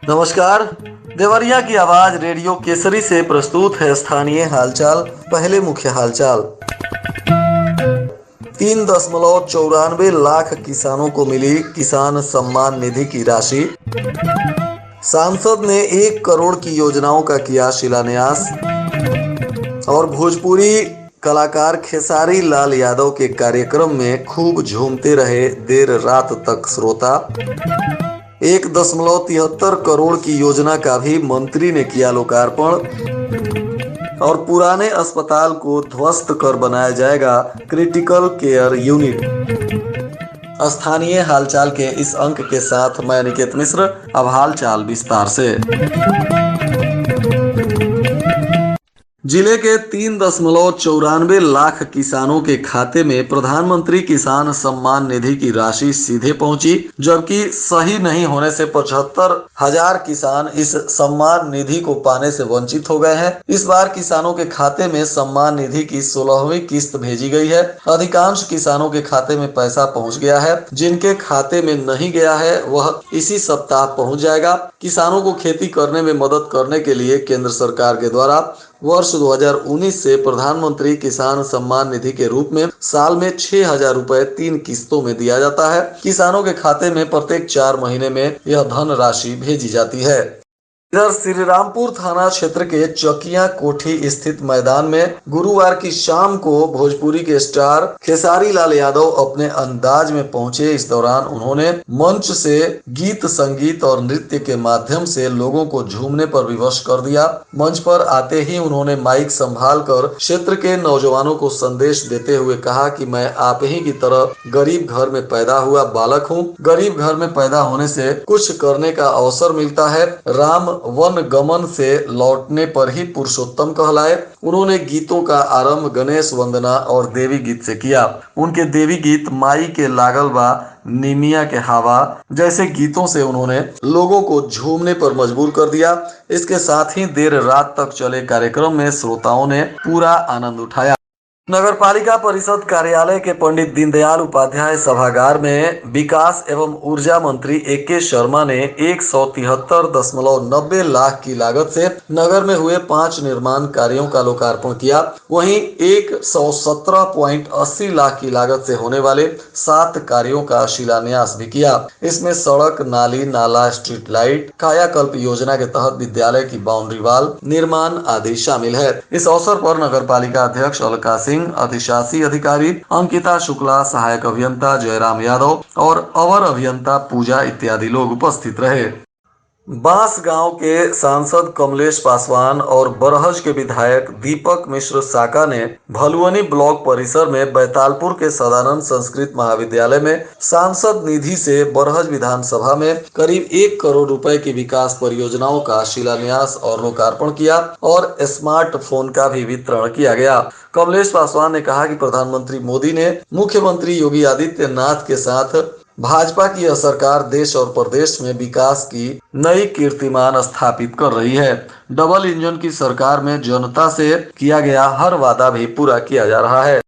नमस्कार। देवरिया की आवाज रेडियो केसरी से प्रस्तुत है स्थानीय हालचाल। पहले मुख्य हालचाल। 3.94 लाख किसानों को मिली किसान सम्मान निधि की राशि। सांसद ने 1 करोड़ की योजनाओं का किया शिलान्यास। और भोजपुरी कलाकार खेसारी लाल यादव के कार्यक्रम में खूब झूमते रहे देर रात तक श्रोता। 1.73 करोड़ की योजना का भी मंत्री ने किया लोकार्पण। और पुराने अस्पताल को ध्वस्त कर बनाया जाएगा क्रिटिकल केयर यूनिट। स्थानीय हालचाल के इस अंक के साथ मैं निकेत मिश्र। अब हालचाल विस्तार से। जिले के 3.94 लाख किसानों के खाते में प्रधानमंत्री किसान सम्मान निधि की राशि सीधे पहुंची, जबकि सही नहीं होने से 75,000 किसान इस सम्मान निधि को पाने से वंचित हो गए हैं। इस बार किसानों के खाते में सम्मान निधि की 16वीं किस्त भेजी गई है। अधिकांश किसानों के खाते में पैसा पहुंच गया है। जिनके खाते में नहीं गया है वह इसी सप्ताह पहुंच जाएगा। किसानों को खेती करने में मदद करने के लिए केंद्र सरकार के द्वारा वर्ष 2019 से प्रधानमंत्री किसान सम्मान निधि के रूप में साल में 6,000 रुपए 3 किस्तों में दिया जाता है। किसानों के खाते में प्रत्येक 4 महीने में यह धन राशि भेजी जाती है। इधर श्रीरामपुर थाना क्षेत्र के चकिया कोठी स्थित मैदान में गुरुवार की शाम को भोजपुरी के स्टार खेसारी लाल यादव अपने अंदाज में पहुंचे। इस दौरान उन्होंने मंच से गीत संगीत और नृत्य के माध्यम से लोगों को झूमने पर विवश कर दिया। मंच पर आते ही उन्होंने माइक संभाल कर क्षेत्र के नौजवानों को संदेश देते हुए कहा कि मैं आप ही की तरह गरीब घर में पैदा हुआ बालक हूँ। गरीब घर में पैदा होने से कुछ करने का अवसर मिलता है। राम वन गमन से लौटने पर ही पुरुषोत्तम कहलाए। उन्होंने गीतों का आरंभ गणेश वंदना और देवी गीत से किया। उनके देवी गीत माई के लागल बा निमिया के हवा जैसे गीतों से उन्होंने लोगों को झूमने पर मजबूर कर दिया। इसके साथ ही देर रात तक चले कार्यक्रम में श्रोताओं ने पूरा आनंद उठाया। नगर पालिका परिषद कार्यालय के पंडित दीनदयाल उपाध्याय सभागार में विकास एवं ऊर्जा मंत्री ए.के. शर्मा ने 173.90 लाख की लागत से नगर में हुए 5 निर्माण कार्यों का लोकार्पण किया। वहीं 117.80 लाख की लागत से होने वाले 7 कार्यों का शिलान्यास भी किया। इसमें सड़क, नाली, नाला, स्ट्रीट लाइट, कायाकल्प योजना के तहत विद्यालय की बाउंड्री वाल निर्माण आदि शामिल है। इस अवसर पर नगर पालिका अध्यक्ष अलका सिंह, अधिशासी अधिकारी अंकिता शुक्ला, सहायक अभियंता जयराम यादव और अवर अभियंता पूजा इत्यादि लोग उपस्थित रहे। बांस गांव के सांसद कमलेश पासवान और बरहज के विधायक दीपक मिश्र साका ने भलुअनी ब्लॉक परिसर में बैतालपुर के सदानंद संस्कृत महाविद्यालय में सांसद निधि से बरहज विधानसभा में करीब 1 करोड़ रुपए की विकास परियोजनाओं का शिलान्यास और लोकार्पण किया और स्मार्टफोन का भी वितरण किया गया। कमलेश पासवान ने कहा कि प्रधानमंत्री मोदी ने मुख्यमंत्री योगी आदित्यनाथ के साथ भाजपा की यह सरकार देश और प्रदेश में विकास की नई कीर्तिमान स्थापित कर रही है। डबल इंजन की सरकार में जनता से किया गया हर वादा भी पूरा किया जा रहा है।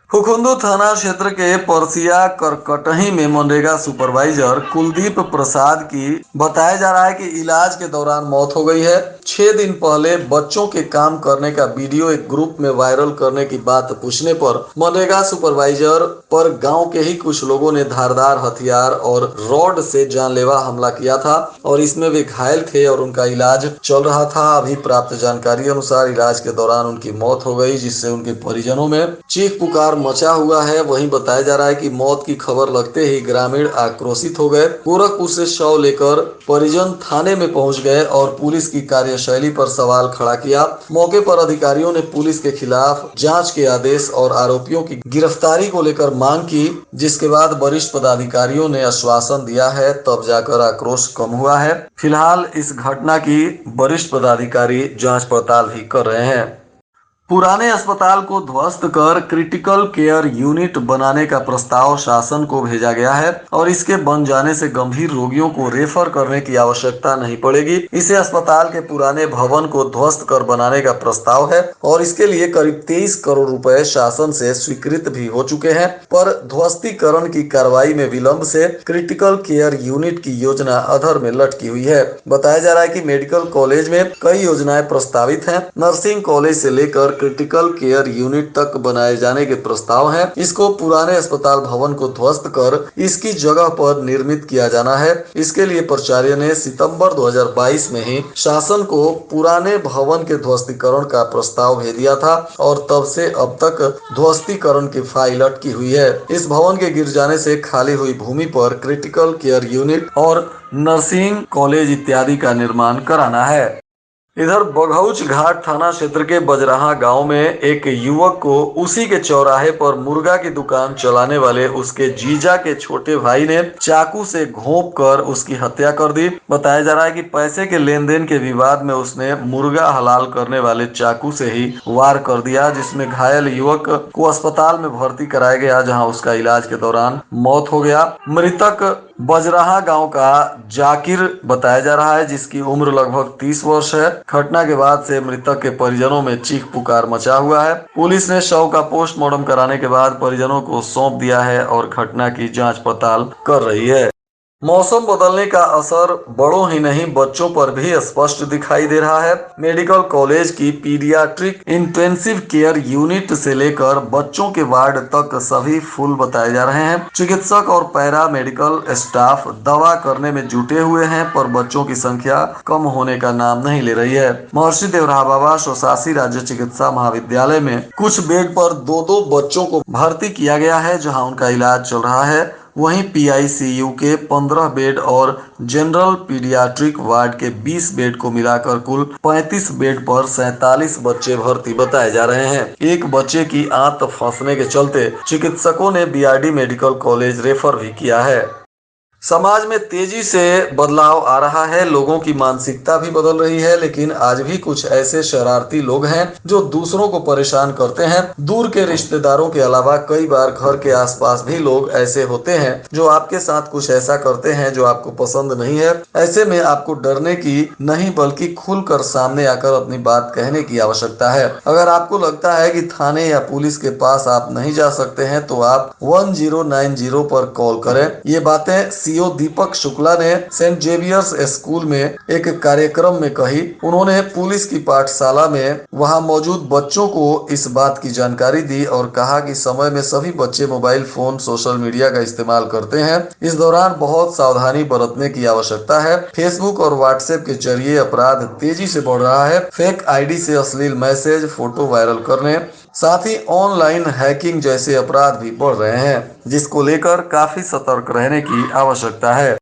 हुकुंदू थाना क्षेत्र के परसिया करकटही में मनरेगा सुपरवाइजर कुलदीप प्रसाद की बताया जा रहा है कि इलाज के दौरान मौत हो गई है। 6 दिन पहले बच्चों के काम करने का वीडियो एक ग्रुप में वायरल करने की बात पूछने पर मनरेगा सुपरवाइजर पर गांव के ही कुछ लोगों ने धारदार हथियार और रॉड से जानलेवा हमला किया था और इसमें वे घायल थे और उनका इलाज चल रहा था। अभी प्राप्त जानकारी अनुसार इलाज के दौरान उनकी मौत हो गई, जिससे उनके परिजनों में चीख पुकार मचा हुआ है। वहीं बताया जा रहा है कि मौत की खबर लगते ही ग्रामीण आक्रोशित हो गए। गोरखपुर से शव लेकर परिजन थाने में पहुंच गए और पुलिस की कार्यशैली पर सवाल खड़ा किया। मौके पर अधिकारियों ने पुलिस के खिलाफ जांच के आदेश और आरोपियों की गिरफ्तारी को लेकर मांग की, जिसके बाद वरिष्ठ पदाधिकारियों ने आश्वासन दिया है, तब जाकर आक्रोश कम हुआ है। फिलहाल इस घटना की वरिष्ठ पदाधिकारी जांच पड़ताल भी कर रहे हैं। पुराने अस्पताल को ध्वस्त कर क्रिटिकल केयर यूनिट बनाने का प्रस्ताव शासन को भेजा गया है और इसके बन जाने से गंभीर रोगियों को रेफर करने की आवश्यकता नहीं पड़ेगी। इसे अस्पताल के पुराने भवन को ध्वस्त कर बनाने का प्रस्ताव है और इसके लिए करीब 23 करोड़ रुपए शासन से स्वीकृत भी हो चुके हैं, पर ध्वस्तीकरण की कार्रवाई में विलंब से क्रिटिकल केयर यूनिट की योजना अधर में लटकी हुई है। बताया जा रहा है कि मेडिकल कॉलेज में कई योजनाएं प्रस्तावित हैं। नर्सिंग कॉलेज से लेकर क्रिटिकल केयर यूनिट तक बनाए जाने के प्रस्ताव हैं। इसको पुराने अस्पताल भवन को ध्वस्त कर इसकी जगह पर निर्मित किया जाना है। इसके लिए प्राचार्य ने सितंबर 2022 में ही शासन को पुराने भवन के ध्वस्तीकरण का प्रस्ताव भेज दिया था और तब से अब तक ध्वस्तीकरण की फाइल अटकी हुई है। इस भवन के गिर जाने से खाली हुई भूमि पर क्रिटिकल केयर यूनिट और नर्सिंग कॉलेज इत्यादि का निर्माण कराना है। इधर बघौच घाट थाना क्षेत्र के बजराहा गांव में एक युवक को उसी के चौराहे पर मुर्गा की दुकान चलाने वाले उसके जीजा के छोटे भाई ने चाकू से घोंप कर उसकी हत्या कर दी। बताया जा रहा है कि पैसे के लेन देन के विवाद में उसने मुर्गा हलाल करने वाले चाकू से ही वार कर दिया, जिसमें घायल युवक को अस्पताल में भर्ती कराया गया, जहाँ उसका इलाज के दौरान मौत हो गया। मृतक बजराहा गांव का जाकिर बताया जा रहा है, जिसकी उम्र लगभग 30 वर्ष है। घटना के बाद से मृतक के परिजनों में चीख पुकार मचा हुआ है। पुलिस ने शव का पोस्टमार्टम कराने के बाद परिजनों को सौंप दिया है और घटना की जांच पड़ताल कर रही है। मौसम बदलने का असर बड़ों ही नहीं बच्चों पर भी स्पष्ट दिखाई दे रहा है। मेडिकल कॉलेज की पीडियाट्रिक इंटेंसिव केयर यूनिट से लेकर बच्चों के वार्ड तक सभी फुल बताए जा रहे हैं। चिकित्सक और पैरा मेडिकल स्टाफ दवा करने में जुटे हुए हैं, पर बच्चों की संख्या कम होने का नाम नहीं ले रही है। महर्षि देवराहा बाबा स्वशासी राज्य चिकित्सा महाविद्यालय में कुछ बेड पर 2-2 बच्चों को भर्ती किया गया है, जहाँ उनका इलाज चल रहा है। वहीं पीआईसीयू के 15 बेड और जनरल पीडियाट्रिक वार्ड के 20 बेड को मिलाकर कुल 35 बेड पर 47 बच्चे भर्ती बताए जा रहे हैं। एक बच्चे की आंत फंसने के चलते चिकित्सकों ने बीआरडी मेडिकल कॉलेज रेफर भी किया है। समाज में तेजी से बदलाव आ रहा है, लोगों की मानसिकता भी बदल रही है, लेकिन आज भी कुछ ऐसे शरारती लोग हैं जो दूसरों को परेशान करते हैं। दूर के रिश्तेदारों के अलावा कई बार घर के आसपास भी लोग ऐसे होते हैं जो आपके साथ कुछ ऐसा करते हैं जो आपको पसंद नहीं है। ऐसे में आपको डरने की नहीं बल्कि खुलकर सामने आकर अपनी बात कहने की आवश्यकता है। अगर आपको लगता है कि थाने या पुलिस के पास आप नहीं जा सकते हैं तो आप 1090 पर कॉल करें। ये बातें सीओ दीपक शुक्ला ने सेंट जेवियर्स स्कूल में एक कार्यक्रम में कही। उन्होंने पुलिस की पाठशाला में वहां मौजूद बच्चों को इस बात की जानकारी दी और कहा कि समय में सभी बच्चे मोबाइल फोन, सोशल मीडिया का इस्तेमाल करते हैं। इस दौरान बहुत सावधानी बरतने की आवश्यकता है। फेसबुक और व्हाट्सएप के जरिए अपराध तेजी से बढ़ रहा है। फेक आईडी से अश्लील मैसेज, फोटो वायरल करने, साथ ही ऑनलाइन हैकिंग जैसे अपराध भी बढ़ रहे हैं, जिसको लेकर काफी सतर्क रहने की आवश्यकता है।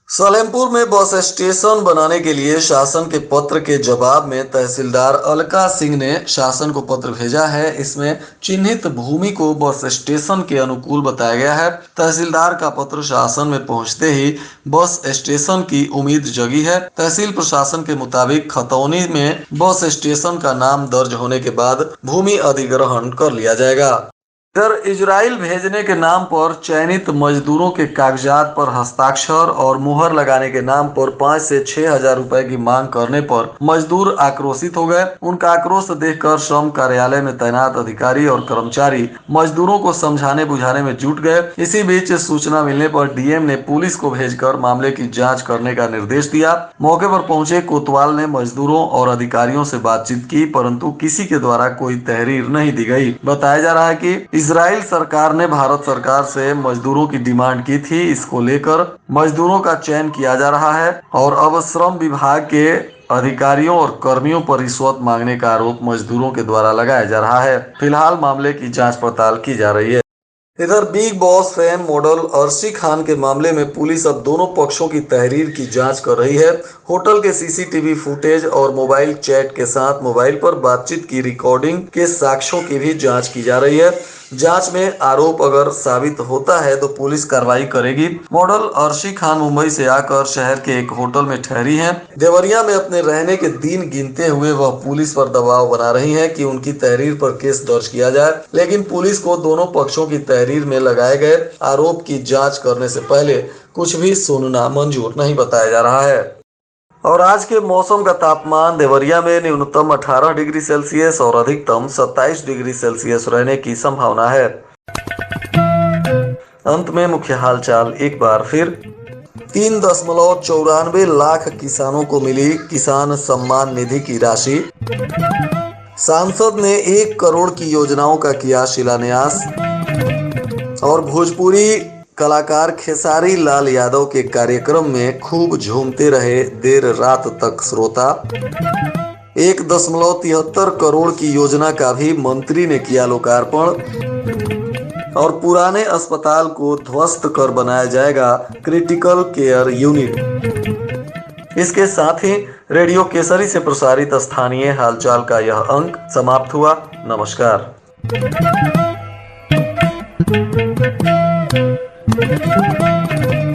सलेमपुर में बस स्टेशन बनाने के लिए शासन के पत्र के जवाब में तहसीलदार अलका सिंह ने शासन को पत्र भेजा है। इसमें चिन्हित भूमि को बस स्टेशन के अनुकूल बताया गया है। तहसीलदार का पत्र शासन में पहुंचते ही बस स्टेशन की उम्मीद जगी है। तहसील प्रशासन के मुताबिक खतौनी में बस स्टेशन का नाम दर्ज होने के बाद भूमि अधिग्रहण कर लिया जाएगा। इधर इजराइल भेजने के नाम पर चयनित मजदूरों के कागजात पर हस्ताक्षर और मुहर लगाने के नाम पर 5 से 6 हजार रुपए की मांग करने पर मजदूर आक्रोशित हो गए। उनका आक्रोश देखकर श्रम कार्यालय में तैनात अधिकारी और कर्मचारी मजदूरों को समझाने बुझाने में जुट गए। इसी बीच सूचना मिलने पर डीएम ने पुलिस को भेजकर मामले की जाँच करने का निर्देश दिया। मौके पर पहुंचे कोतवाल ने मजदूरों और अधिकारियों से बातचीत की, परंतु किसी के द्वारा कोई तहरीर नहीं दी गई। बताया जा रहा है कि इजराइल सरकार ने भारत सरकार से मजदूरों की डिमांड की थी। इसको लेकर मजदूरों का चयन किया जा रहा है और अब श्रम विभाग के अधिकारियों और कर्मियों पर रिश्वत मांगने का आरोप मजदूरों के द्वारा लगाया जा रहा है। फिलहाल मामले की जांच पड़ताल की जा रही है। इधर big boss fame model Arshi Khan के मामले में पुलिस अब दोनों पक्षों की तहरीर की जांच कर रही है। होटल के सीसीटीवी फुटेज और मोबाइल चैट के साथ मोबाइल पर बातचीत की रिकॉर्डिंग के साक्ष्यों की भी जांच की जा रही है। जांच में आरोप अगर साबित होता है तो पुलिस कार्रवाई करेगी। मॉडल अर्शी खान मुंबई से आकर शहर के एक होटल में ठहरी हैं। देवरिया में अपने रहने के दिन गिनते हुए वह पुलिस पर दबाव बना रही हैं कि उनकी तहरीर पर केस दर्ज किया जाए, लेकिन पुलिस को दोनों पक्षों की तहरीर में लगाए गए आरोप की जांच करने से पहले कुछ भी सुनना मंजूर नहीं बताया जा रहा है। और आज के मौसम का तापमान देवरिया में न्यूनतम 18 डिग्री सेल्सियस और अधिकतम 27 डिग्री सेल्सियस रहने की संभावना है। अंत में मुख्य हालचाल एक बार फिर। 3.94 लाख किसानों को मिली किसान सम्मान निधि की राशि। सांसद ने 1 करोड़ की योजनाओं का किया शिलान्यास। और भोजपुरी कलाकार खेसारी लाल यादव के कार्यक्रम में खूब झूमते रहे देर रात तक श्रोता। 1.73 करोड़ की योजना का भी मंत्री ने किया लोकार्पण। और पुराने अस्पताल को ध्वस्त कर बनाया जाएगा क्रिटिकल केयर यूनिट। इसके साथ ही रेडियो केसरी से प्रसारित स्थानीय हालचाल का यह अंक समाप्त हुआ। नमस्कार। Thank you.